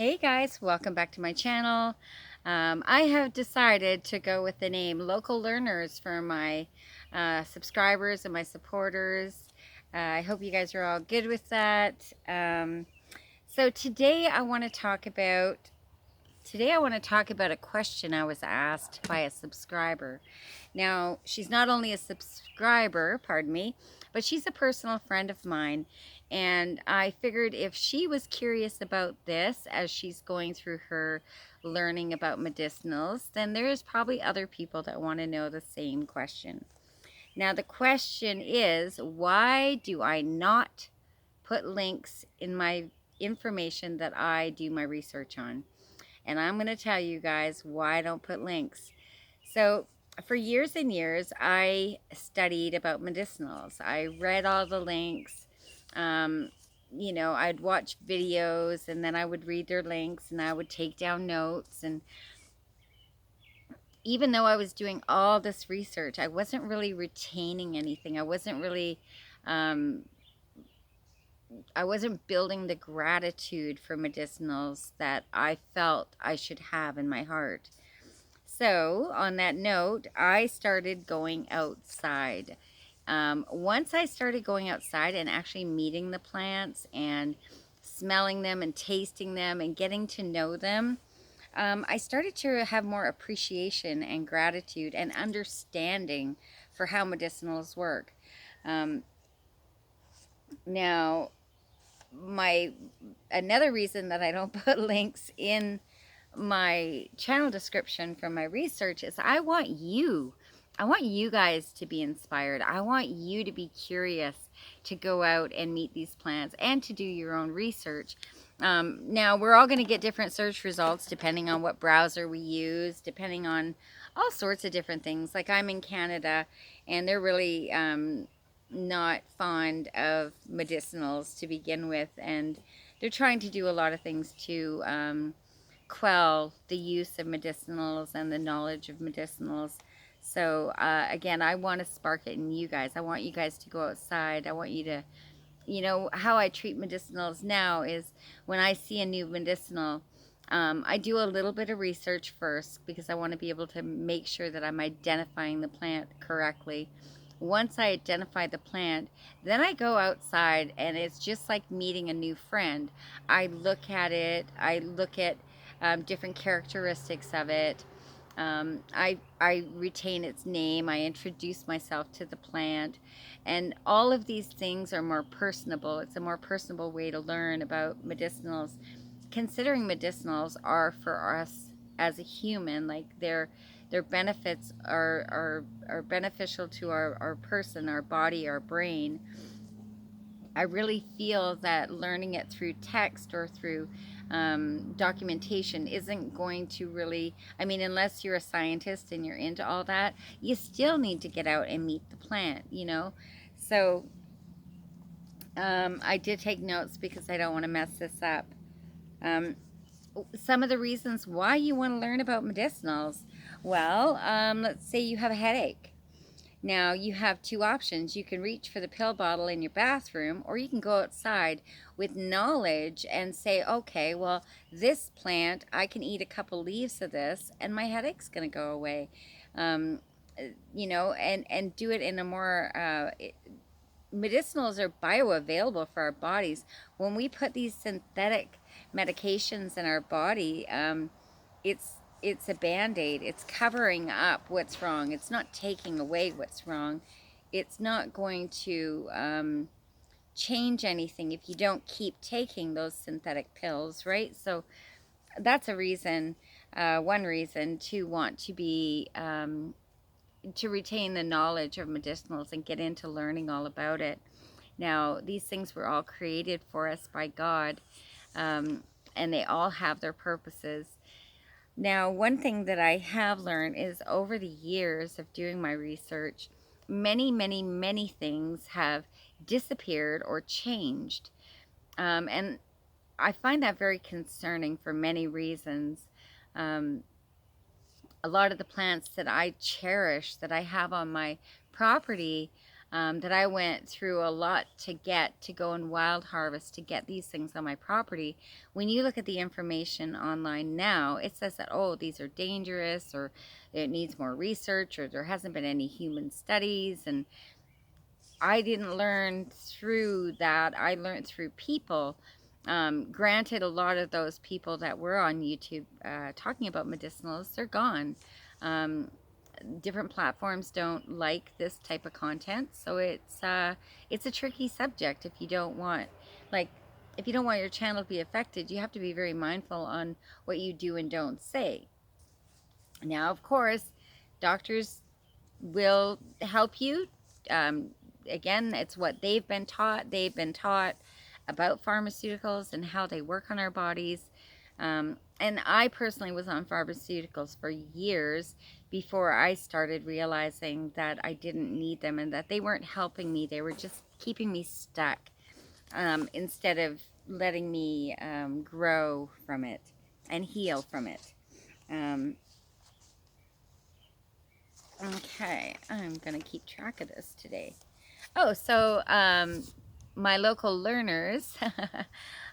Hey guys, welcome back to my channel. I have decided to go with the name Local Learners for my subscribers and my supporters. I hope you guys are all good with that. So today I want to talk about a question I was asked by a subscriber. Now, she's not only a subscriber, pardon me, but she's a personal friend of mine. And I figured if she was curious about this as she's going through her learning about medicinals, then there's probably other people that want to know the same question. Now, the question is, why do I not put links in my information that I do my research on? And I'm going to tell you guys why I don't put links. So for years and years, I studied about medicinals. I read all the links. Um, I'd watch videos and then I would read their links and I would take down notes. And even though I was doing all this research, I wasn't really retaining anything. Um, I wasn't building the gratitude for medicinals that I felt I should have in my heart. So, on that note, I started going outside. Once I started going outside and actually meeting the plants and smelling them and tasting them and getting to know them, I started to have more appreciation and gratitude and understanding for how medicinals work. Um, Now, my another reason that I don't put links in my channel description from my research is I want you guys to be inspired. I want you to be curious to go out and meet these plants and to do your own research. Now, we're all going to get different search results depending on what browser we use, depending on all sorts of different things. Like, I'm in Canada, and they're really not fond of medicinals to begin with, and they're trying to do a lot of things to quell the use of medicinals and the knowledge of medicinals. So again, I want to spark it in you guys. I want you guys to go outside. I want you to, how I treat medicinals now is when I see a new medicinal, I do a little bit of research first because I want to be able to make sure that I'm identifying the plant correctly. Once I identify the plant, then I go outside and it's just like meeting a new friend. I look at it, I look at different characteristics of it. I retain its name, I introduce myself to the plant, and all of these things are more personable. It's a more personable way to learn about medicinals, considering medicinals are for us as a human, like their benefits are beneficial to our person, our body, our brain. I really feel that learning it through text or through documentation isn't going to really, I mean, unless you're a scientist and you're into all that, you still need to get out and meet the plant. So I did take notes because I don't want to mess this up. Um, some of the reasons why you want to learn about medicinals. Well, let's say you have a headache. Now, you have two options. You can reach for the pill bottle in your bathroom, or you can go outside with knowledge and say, okay, well, this plant, I can eat a couple leaves of this, and my headache's going to go away. Um, and do it in a more medicinals are bioavailable for our bodies. When we put these synthetic medications in our body, it's a band-aid. It's covering up what's wrong. It's not taking away what's wrong. It's not going to change anything if you don't keep taking those synthetic pills, right? So that's a reason, one reason to want to be to retain the knowledge of medicinals and get into learning all about it. Now, these things were all created for us by God, and they all have their purposes. Now, one thing that I have learned is over the years of doing my research, many, many, many things have disappeared or changed. And I find that very concerning for many reasons. Um, a lot of the plants that I cherish, that I have on my property, that I went through a lot to get to go and wild harvest to get these things on my property. When you look at the information online now, it says that, oh, these are dangerous, or it needs more research, or there hasn't been any human studies. And I didn't learn through that. I learned through people. Granted, a lot of those people that were on YouTube talking about medicinals, they're gone. Different platforms don't like this type of content, so it's a tricky subject. If you don't want, like, if you don't want your channel to be affected, you have to be very mindful on what you do and don't say. Now, of course, doctors will help you. Um, Again, it's what they've been taught. They've been taught about pharmaceuticals and how they work on our bodies. And I personally was on pharmaceuticals for years before I started realizing that I didn't need them and that they weren't helping me. They were just keeping me stuck, instead of letting me grow from it and heal from it. Okay, I'm going to keep track of this today. Oh, so my local learners,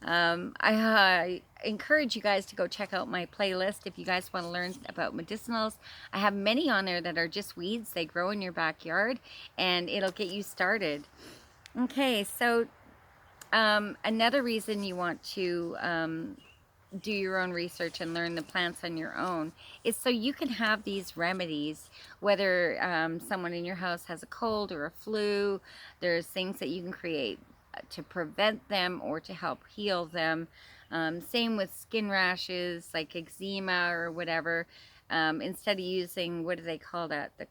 I encourage you guys to go check out my playlist if you guys want to learn about medicinals. I have many on there that are just weeds. They grow in your backyard, and it'll get you started. Okay, so another reason you want to do your own research and learn the plants on your own is so you can have these remedies, whether someone in your house has a cold or a flu. There's things that you can create to prevent them or to help heal them. Same with skin rashes like eczema or whatever. Instead of using, what do they call that, the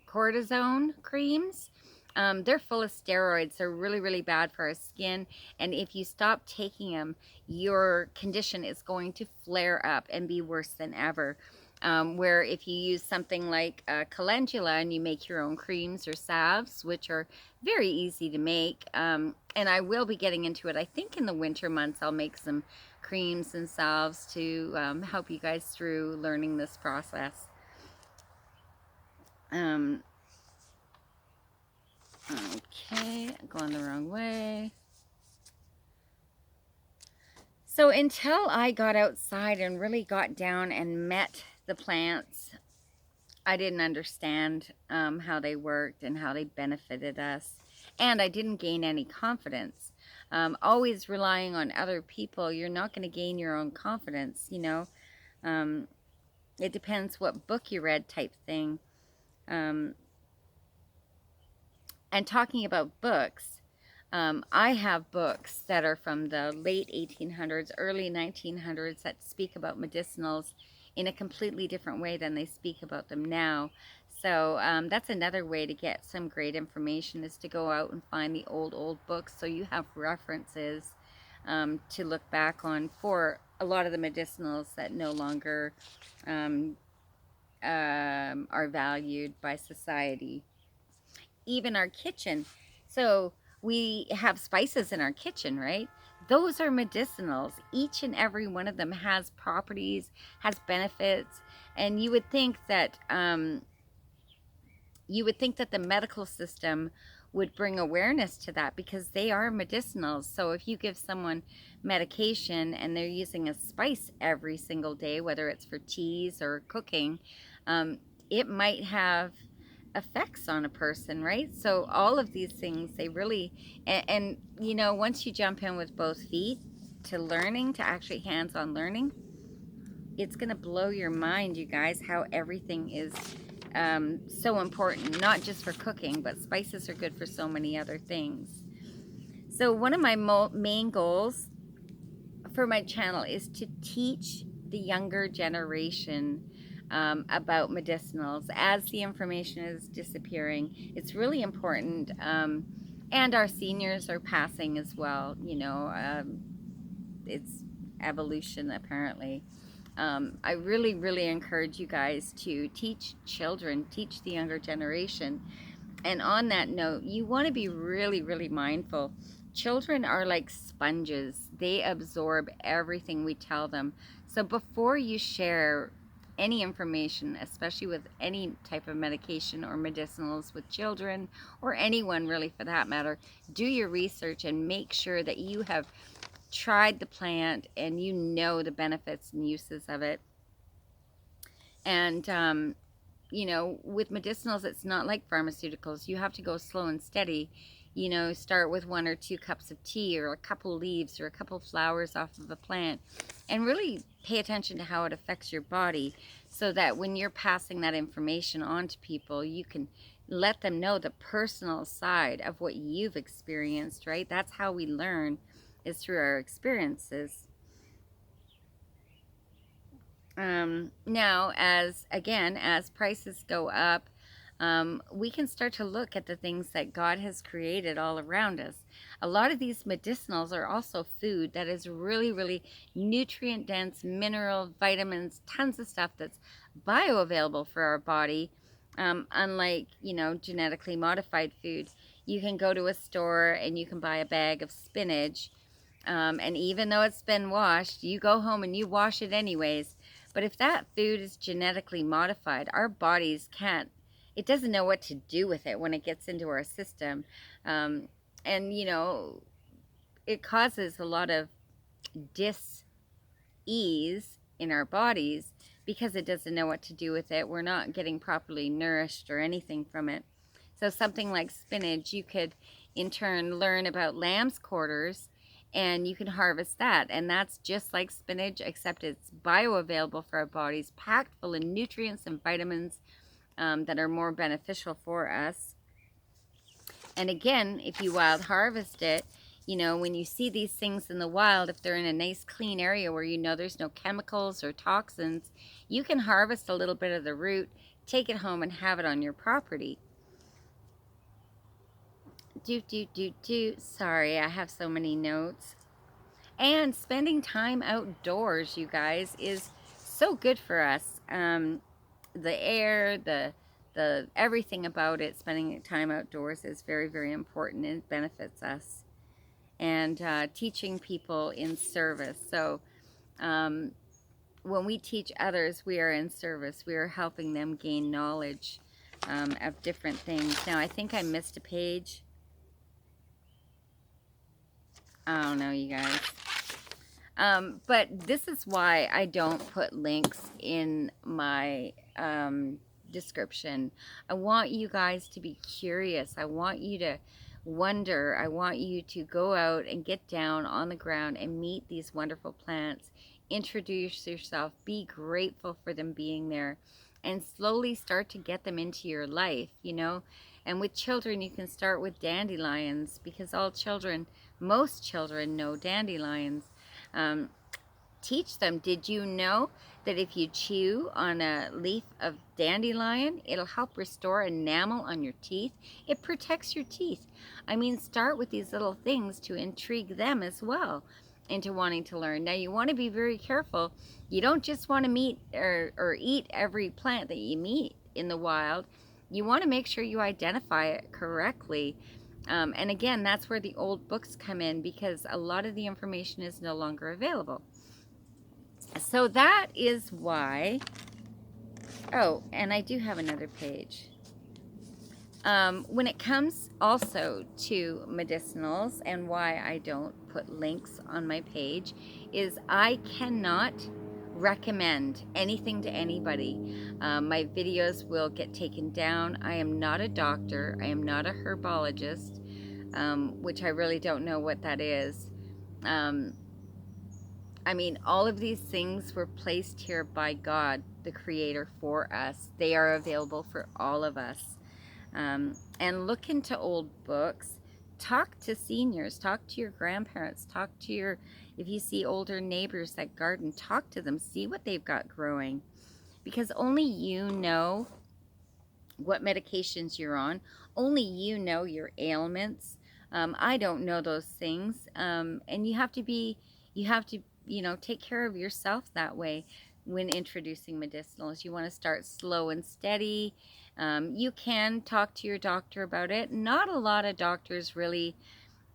cortisone creams, they're full of steroids. They're really, really bad for our skin. And if you stop taking them, your condition is going to flare up and be worse than ever. Where if you use something like calendula and you make your own creams or salves, which are very easy to make, and I will be getting into it, I think in the winter months I'll make some creams and salves to help you guys through learning this process. Okay, going the wrong way. So until I got outside and really got down and met the plants, I didn't understand how they worked and how they benefited us. And I didn't gain any confidence. Always relying on other people, you're not going to gain your own confidence, you know. It depends what book you read, type thing. And talking about books, I have books that are from the late 1800s, early 1900s that speak about medicinals in a completely different way than they speak about them now. So that's another way to get some great information, is to go out and find the old books so you have references to look back on for a lot of the medicinals that no longer are valued by society. Even our kitchen. So we have spices in our kitchen, right? Those are medicinals. Each and every one of them has properties, has benefits, and you would think that the medical system would bring awareness to that because they are medicinals. So if you give someone medication and they're using a spice every single day, whether it's for teas or cooking, it might have effects on a person, right? So all of these things, they really, and you know, once you jump in with both feet to learning, to actually hands-on learning, it's gonna blow your mind, you guys, how everything is so important, not just for cooking, but spices are good for so many other things. So one of my main goals for my channel is to teach the younger generation about medicinals as the information is disappearing. It's really important, and our seniors are passing as well. You know, it's evolution apparently. I really, really encourage you guys to teach children, teach the younger generation. And on that note, you want to be really, really mindful. Children are like sponges. They absorb everything we tell them. So before you share any information, especially with any type of medication or medicinals with children or anyone really for that matter, do your research and make sure that you have tried the plant and you know the benefits and uses of it. And you know, with medicinals, it's not like pharmaceuticals. You have to go slow and steady. You know, start with 1 or 2 cups of tea or a couple leaves or a couple flowers off of a plant, and really pay attention to how it affects your body, so that when you're passing that information on to people, you can let them know the personal side of what you've experienced, right? That's how we learn, is through our experiences. Now, as prices go up, we can start to look at the things that God has created all around us. A lot of these medicinals are also food that is really, really nutrient dense, mineral, vitamins, tons of stuff that's bioavailable for our body. Unlike, you know, genetically modified food, you can go to a store and you can buy a bag of spinach. And even though it's been washed, you go home and you wash it anyways. But if that food is genetically modified, our bodies can't, it doesn't know what to do with it when it gets into our system. And, you know, it causes a lot of dis-ease in our bodies because it doesn't know what to do with it. We're not getting properly nourished or anything from it. So something like spinach, you could in turn learn about lamb's quarters, and you can harvest that, and that's just like spinach, except it's bioavailable for our bodies, packed full of nutrients and vitamins that are more beneficial for us. And again, if you wild harvest it, you know, when you see these things in the wild, if they're in a nice clean area where you know there's no chemicals or toxins, you can harvest a little bit of the root, take it home and have it on your property. Sorry, I have so many notes. And spending time outdoors, you guys, is so good for us. The air, the everything about it, spending time outdoors is very, very important. It benefits us. And teaching people in service. So when we teach others, we are in service. We are helping them gain knowledge of different things. Now, I think I missed a page. I don't know, you guys. But this is why I don't put links in my description. I want you guys to be curious. I want you to wonder. I want you to go out and get down on the ground and meet these wonderful plants. Introduce yourself. Be grateful for them being there. And slowly start to get them into your life, you know. And with children, you can start with dandelions, because most children know dandelions. Teach them. Did you know that if you chew on a leaf of dandelion, it'll help restore enamel on your teeth? It protects your teeth. I mean, start with these little things to intrigue them as well into wanting to learn. Now, you want to be very careful. You don't just want to meet or eat every plant that you meet in the wild. You want to make sure you identify it correctly. And again, that's where the old books come in, because a lot of the information is no longer available. So that is why, oh, and I do have another page. When it comes also to medicinals, and why I don't put links on my page, is I cannot recommend anything to anybody. My videos will get taken down. I am not a doctor. I am not a herbologist, which I really don't know what that is. I mean, all of these things were placed here by God, the Creator, for us. They are available for all of us. And look into old books. Talk to seniors. Talk to your grandparents. Talk to if you see older neighbors that garden, talk to them. See what they've got growing. Because only you know what medications you're on. Only you know your ailments. I don't know those things. And you have to, you know, take care of yourself that way when introducing medicinals. You want to start slow and steady. You can talk to your doctor about it. Not a lot of doctors really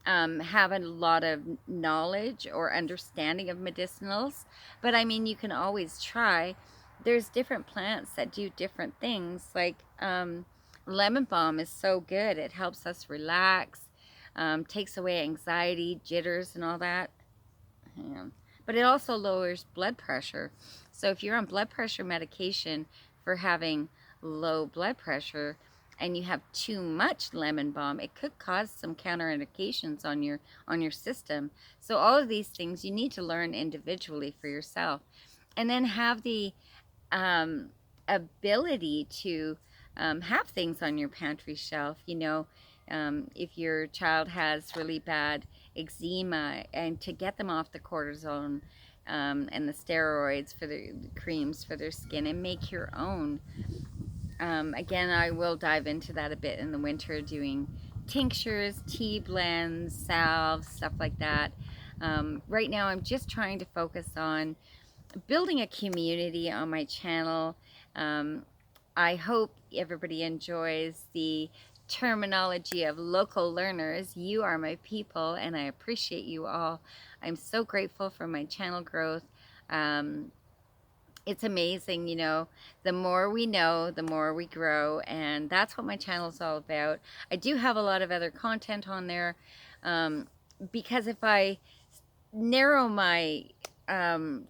have a lot of knowledge or understanding of medicinals, but I mean, you can always try. there's different plants that do different things. Like lemon balm is so good. It helps us relax, takes away anxiety, jitters, and all that. Yeah. But it also lowers blood pressure. So if you're on blood pressure medication for having low blood pressure and you have too much lemon balm, it could cause some counterindications on your system. So all of these things you need to learn individually for yourself. And then have the um, ability to have things on your pantry shelf. You know, if your child has really bad eczema, and to get them off the cortisone and the steroids for the creams for their skin, and make your own. Again, I will dive into that a bit in the winter, doing tinctures, tea blends, salves, stuff like that. Right now, I'm just trying to focus on building a community on my channel. Um, I hope everybody enjoys the terminology of local learners. You are my people, and I appreciate you all. I'm so grateful for my channel growth. Um, it's amazing, you know, the more we know, the more we grow, and that's what my channel is all about. I do have a lot of other content on there, um, because if I narrow my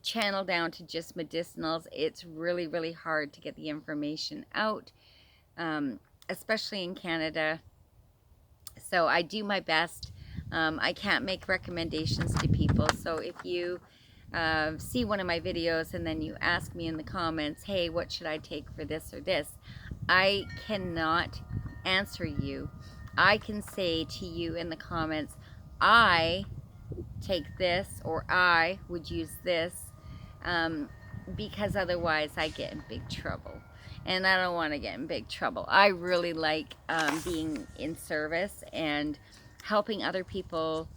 channel down to just medicinals, it's really, really hard to get the information out, especially in Canada. So I do my best. I can't make recommendations to people. So if you see one of my videos and then you ask me in the comments, hey, what should I take for this or this? I cannot answer you. I can say to you in the comments, I take this, or I would use this, um, because otherwise I get in big trouble. And I don't want to get in big trouble. I really like being in service and helping other people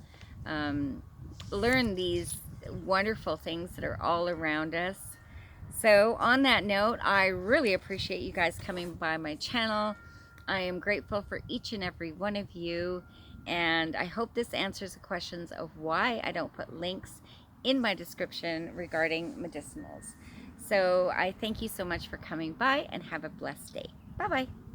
learn these wonderful things that are all around us. So on that note, I really appreciate you guys coming by my channel. I am grateful for each and every one of you, and I hope this answers the questions of why I don't put links in my description regarding medicinals. So I thank you so much for coming by, and have a blessed day. Bye-bye.